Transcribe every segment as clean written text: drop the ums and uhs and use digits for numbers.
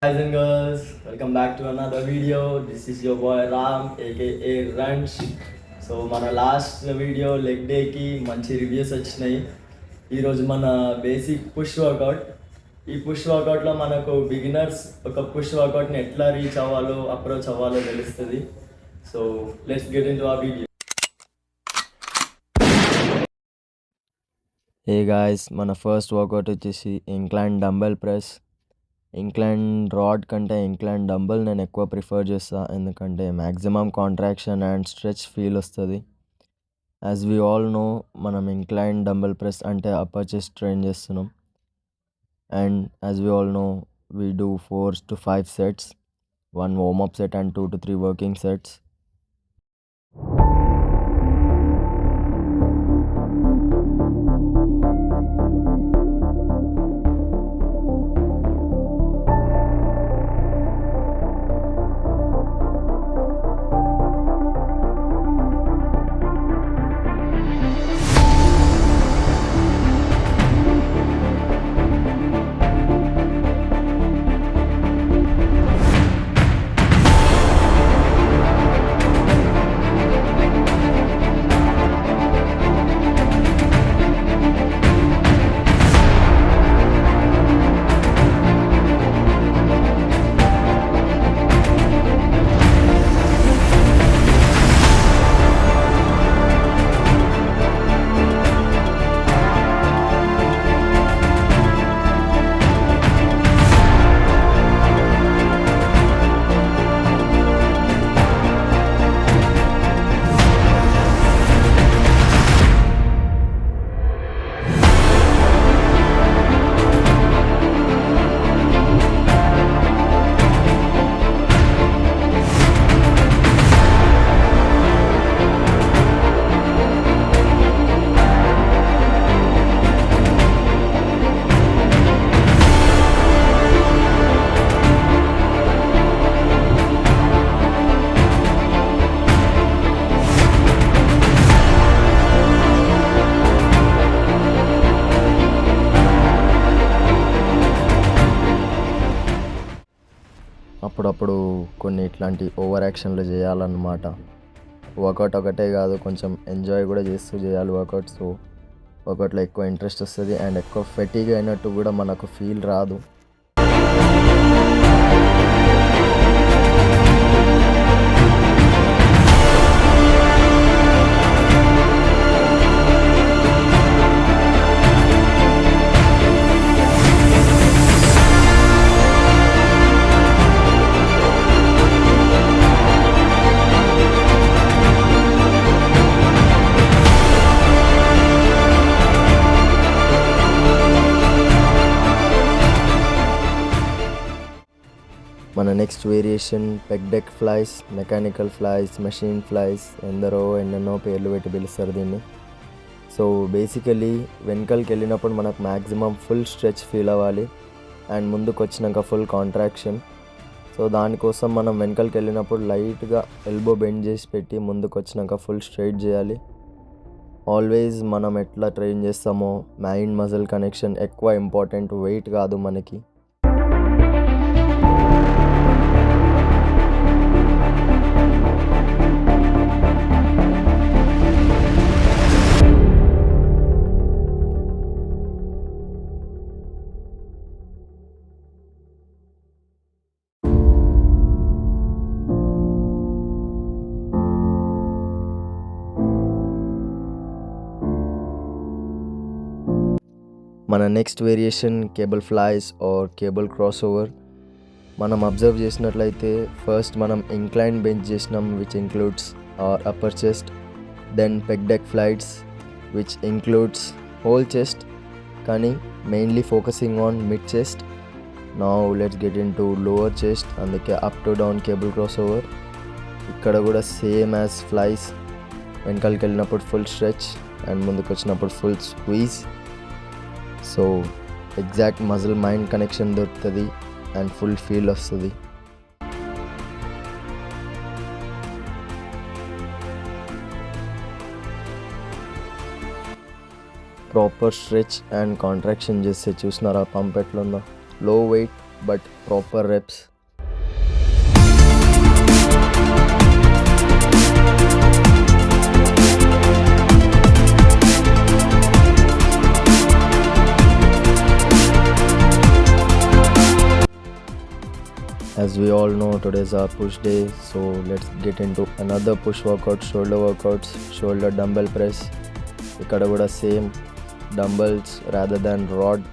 Guys and girls, welcome back to another video. This is your boy Ram aka Ranch. So మన last video leg డేకి మంచి reviews వచ్చినాయి. ఈరోజు మన basic push work out. ఈ push వర్కౌట్లో మనకు బిగినర్స్ ఒక పుష్ వర్కౌట్ని ఎట్లా రీచ్ అవ్వాలో అప్రోచ్ అవ్వాలో తెలుస్తుంది. So let's get in to ఆ వీడియో. ఏ గాయస్, మన ఫస్ట్ వర్కౌట్ వచ్చేసి incline dumbbell press. Incline rod కంటే ఇంక్లైన్ డంబెల్ నేను ఎక్కువ ప్రిఫర్ చేస్తాను, ఎందుకంటే maximum contraction and stretch feel వస్తుంది. యాజ్ వీ ఆల్ నో, మనం ఇంక్లైన్ డంబెల్ ప్రెస్ అంటే అప్పర్ చెస్ట్ ట్రైన్ చేస్తున్నాం. And as we all know, we do 4 to 5 sets, 1 warm-up set and 2 to 3 working sets. అప్పుడప్పుడు కొన్ని ఇట్లాంటి over యాక్షన్లు చేయాలన్నమాట. Work out ఒకటే కాదు, కొంచెం ఎంజాయ్ కూడా చేస్తూ చేయాలి వర్కౌట్. సో వర్కౌట్లో ఎక్కువ ఇంట్రెస్ట్ వస్తుంది అండ్ ఎక్కువ ఫెటీగ్ అయినట్టు కూడా మనకు ఫీల్ రాదు. మన next variation peg deck flies, mechanical flies, machine flies, ఎన్నెన్నో పేర్లు పెట్టి పిలుస్తారు దీన్ని. సో బేసికలీ వెనకలకి వెళ్ళినప్పుడు మనకు మ్యాక్సిమం ఫుల్ స్ట్రెచ్ ఫీల్ అవ్వాలి అండ్ ముందుకు వచ్చినాక ఫుల్ కాంట్రాక్షన్. సో దానికోసం మనం వెనకలకి వెళ్ళినప్పుడు లైట్గా ఎల్బో బెండ్ చేసి పెట్టి ముందుకు వచ్చినాక ఫుల్ స్ట్రైట్ చేయాలి. ఆల్వేస్ మనం ఎట్లా ట్రైన్ చేస్తామో మైండ్ మజిల్ కనెక్షన్ ఎక్కువ ఇంపార్టెంట్, వెయిట్ కాదు మనకి. మన next variation cable flies or cable cross over. మనం అబ్జర్వ్ చేసినట్లయితే ఫస్ట్ మనం ఇంక్లైన్ బెంచ్ చేసినాం, which includes our upper chest. Then pec deck flights, which includes whole chest, కానీ mainly focusing on mid chest. Now let's get in to lower chest, అందుకే up to down cable cross over. ఇక్కడ కూడా same as flies, వెనకాలకి వెళ్ళినప్పుడు full stretch and ముందుకు వచ్చినప్పుడు full squeeze. So exact muscle mind connection దొరుకుతుంది and full feel వస్తుంది. Proper stretch and contraction చేస్తే చూసినారా పంప్ ఎట్లుందో. లో wait but proper reps. As we all know, today's our push day, so let's get into another push workout, shoulder workouts, shoulder dumbbell press. ఇక్కడ కూడా same dumbbells rather than rod.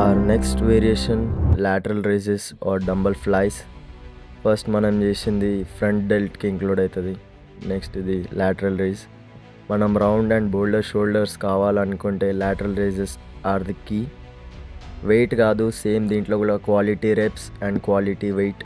Our next variation, lateral raises or dumbbell flies. First మనం చేసింది front డెల్ట్కి include అవుతుంది. Next ఇది lateral raise. మనం round and bolder shoulders కావాలనుకుంటే lateral raises are the key. Weight కాదు, సేమ్ దీంట్లో కూడా quality reps and quality weight.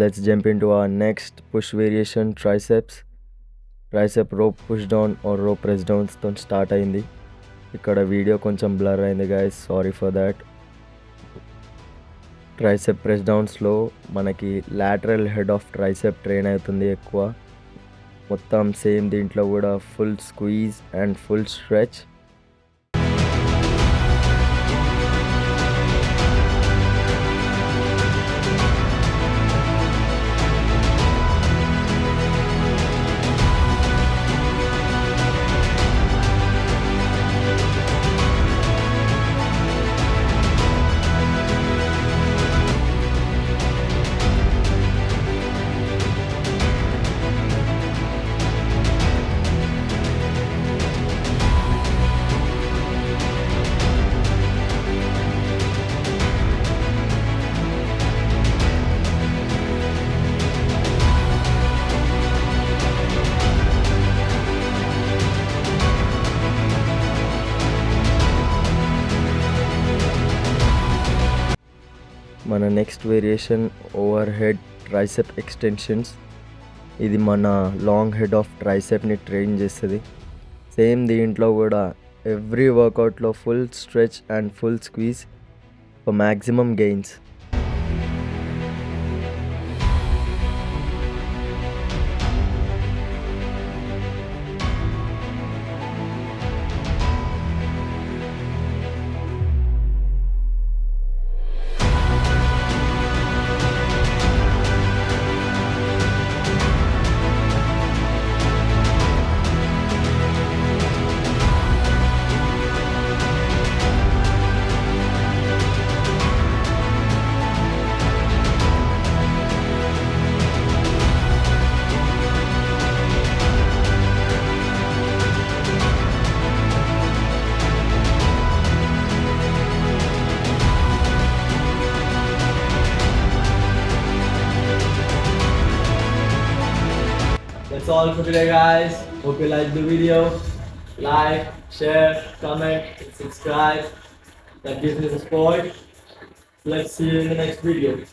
Let's jump into our next push variation, triceps. Tricep rope push down or rope press downs తో start అయింది. ఇక్కడ video కొంచెం blur అయింది guys, sorry for that. Tricep press డౌన్స్లో మనకి lateral head of tricep train అవుతుంది ఎక్కువ. మొత్తం సేమ్ దీంట్లో కూడా full squeeze and full stretch. మన next variation over head tricep extensions. ఇది మన లాంగ్ హెడ్ ఆఫ్ ట్రైసెప్ని ట్రైన్ చేస్తుంది. సేమ్ దీంట్లో కూడా ఎవ్రీ వర్కౌట్లో full stretch and full squeeze for maximum gains. That's all for today, guys. Hope you liked the video. like, share, comment, subscribe. That gives me the support. Let's see you in the next video.